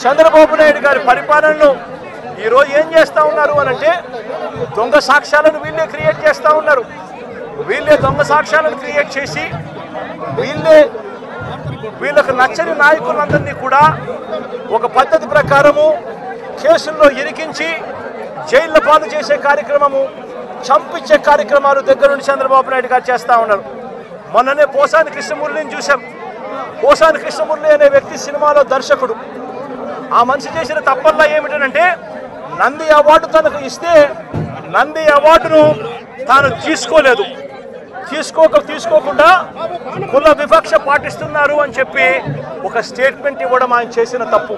చంద్రబాబు నాయుడు గారి పరిపాలనలో ఈరోజు ఏం చేస్తూ ఉన్నారు అనంటే దొంగ సాక్ష్యాలను వీళ్ళే క్రియేట్ చేస్తూ ఉన్నారు. వీళ్ళే దొంగ సాక్ష్యాలను క్రియేట్ చేసి వీళ్ళకు నచ్చని నాయకులందరినీ కూడా ఒక పద్ధతి ప్రకారము కేసుల్లో ఇరికించి జైళ్ళ పాలు చేసే కార్యక్రమము, చంపించే కార్యక్రమాలు దగ్గర నుండి చంద్రబాబు నాయుడు గారు చేస్తూ ఉన్నారు. మొన్ననే పోసాని కృష్ణమురళిని చూసాం. పోసాని కృష్ణమురళి అనే వ్యక్తి సినిమాలో దర్శకుడు. ఆ మనిషి చేసిన తప్పల్లా ఏమిటంటే నంది అవార్డు తనకు ఇస్తే నంది అవార్డును తాను తీసుకోకుండా కుల వివక్ష పాటిస్తున్నారు అని చెప్పి ఒక స్టేట్మెంట్ ఇవ్వడం ఆయన చేసిన తప్పు.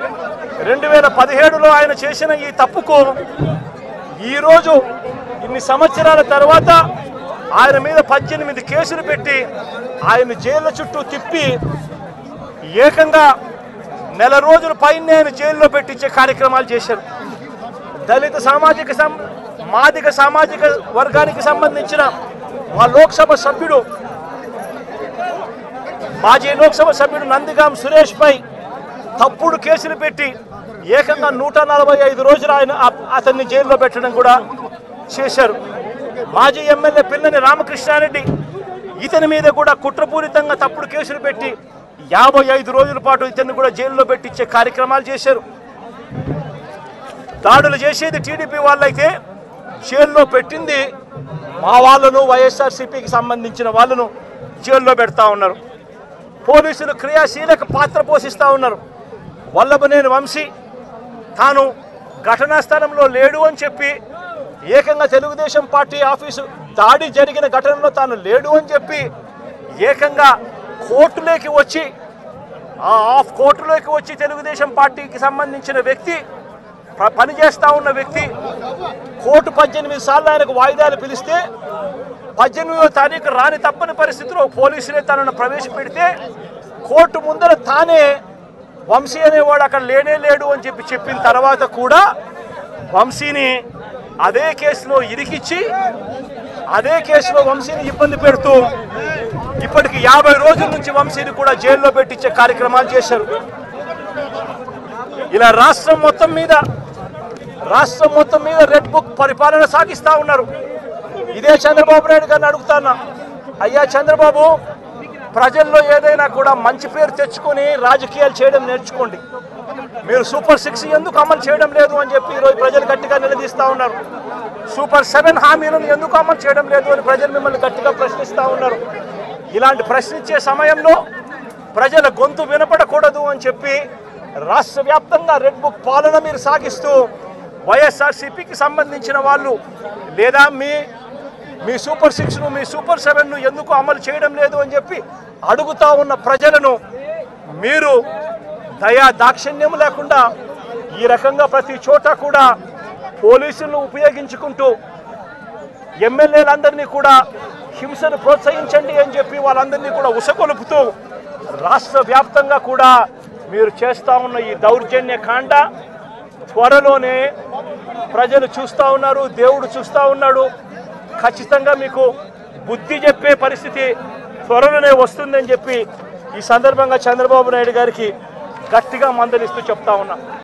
2017లో ఆయన చేసిన ఈ తప్పుకు ఈరోజు ఇన్ని సంవత్సరాల తర్వాత ఆయన మీద 18 కేసులు పెట్టి ఆయన జైళ్ళ చుట్టూ తిప్పి ఏకంగా నెల రోజుల పైన ఆయన జైల్లో పెట్టించే కార్యక్రమాలు చేశారు. దళిత మాదిగ సామాజిక వర్గానికి సంబంధించిన మా మాజీ లోక్సభ సభ్యుడు నందిగాం సురేష్ పై తప్పుడు కేసులు పెట్టి ఏకంగా 145 రోజులు అతన్ని జైల్లో పెట్టడం కూడా చేశారు. మాజీ ఎమ్మెల్యే పిల్లని రామకృష్ణారెడ్డి ఇతని మీద కూడా కుట్రపూరితంగా తప్పుడు కేసులు పెట్టి 55 రోజుల పాటు ఇతన్ని కూడా జైల్లో పెట్టించే కార్యక్రమాలు చేశారు. దాడులు చేసేది టీడీపీ వాళ్ళైతే జైల్లో పెట్టింది మా వాళ్ళను, వైఎస్ఆర్సీపీకి సంబంధించిన వాళ్ళను జైల్లో పెడతా ఉన్నారు. పోలీసులు క్రియాశీలక పాత్ర పోషిస్తూ ఉన్నారు. వల్లభనేని వంశీ తాను ఘటనా స్థలంలో లేడు అని చెప్పి ఏకంగా తెలుగుదేశం పార్టీ ఆఫీసు దాడి జరిగిన ఘటనలో తాను లేడు అని చెప్పి ఏకంగా కోర్టులోకి వచ్చి తెలుగుదేశం పార్టీకి సంబంధించిన వ్యక్తి, పనిచేస్తూ ఉన్న వ్యక్తి కోర్టు 18 సార్లు ఆయనకు వాయిదాలు పిలిస్తే 18వ తారీఖు రాని తప్పని పరిస్థితిలో పోలీసులే తనను ప్రవేశపెడితే కోర్టు ముందర తానే వంశీ అనేవాడు అక్కడ లేడు అని చెప్పిన తర్వాత కూడా వంశీని అదే కేసులో ఇరికిచ్చి అదే కేసులో వంశీని ఇబ్బంది పెడుతూ ఇప్పటికి 50 రోజుల నుంచి వంశీని కూడా జైల్లో పెట్టించే కార్యక్రమాలు చేశారు. ఇలా రాష్ట్రం మొత్తం మీద రెడ్ బుక్ పరిపాలన సాగిస్తూ ఉన్నారు. ఇదే చంద్రబాబు నాయుడు గారిని అడుగుతాను, అయ్యా చంద్రబాబు, ప్రజల్లో ఏదైనా కూడా మంచి పేరు తెచ్చుకొని రాజకీయాలు చేయడం నేర్చుకోండి. మీరు సూపర్ 6 ఎందుకు అమలు చేయడం లేదు అని చెప్పి ఈరోజు ప్రజలు గట్టిగా నిలదీస్తూ ఉన్నారు. సూపర్ 7 హామీలను ఎందుకు అమలు చేయడం లేదు అని ప్రజలు మిమ్మల్ని గట్టిగా ప్రశ్నిస్తూ ఉన్నారు. ఇలాంటి ప్రశ్నించే సమయంలో ప్రజల గొంతు వినపడకూడదు అని చెప్పి రాష్ట్ర వ్యాప్తంగా రెడ్ బుక్ పాలన మీరు సాగిస్తూ వైఎస్ఆర్సీపీకి సంబంధించిన వాళ్ళు లేదా మీ సూపర్ 6ను మీ సూపర్ 7ను ఎందుకు అమలు చేయడం లేదు అని చెప్పి అడుగుతా ఉన్న ప్రజలను మీరు దాక్షిణ్యం లేకుండా ఈ రకంగా ప్రతి చోట కూడా పోలీసులను ఉపయోగించుకుంటూ ఎమ్మెల్యేలందరినీ కూడా హింసను ప్రోత్సహించండి అని చెప్పి వాళ్ళందరినీ కూడా ఉసగొలుపుతూ రాష్ట్ర వ్యాప్తంగా కూడా మీరు చేస్తూ ఉన్న ఈ దౌర్జన్య కాండ త్వరలోనే ప్రజలు చూస్తూ ఉన్నారు, దేవుడు చూస్తూ ఉన్నాడు. ఖచ్చితంగా మీకు బుద్ధి చెప్పే పరిస్థితి త్వరలోనే వస్తుందని చెప్పి ఈ సందర్భంగా చంద్రబాబు నాయుడు గారికి గట్టిగా మందలిస్తూ చెప్తా ఉన్నా.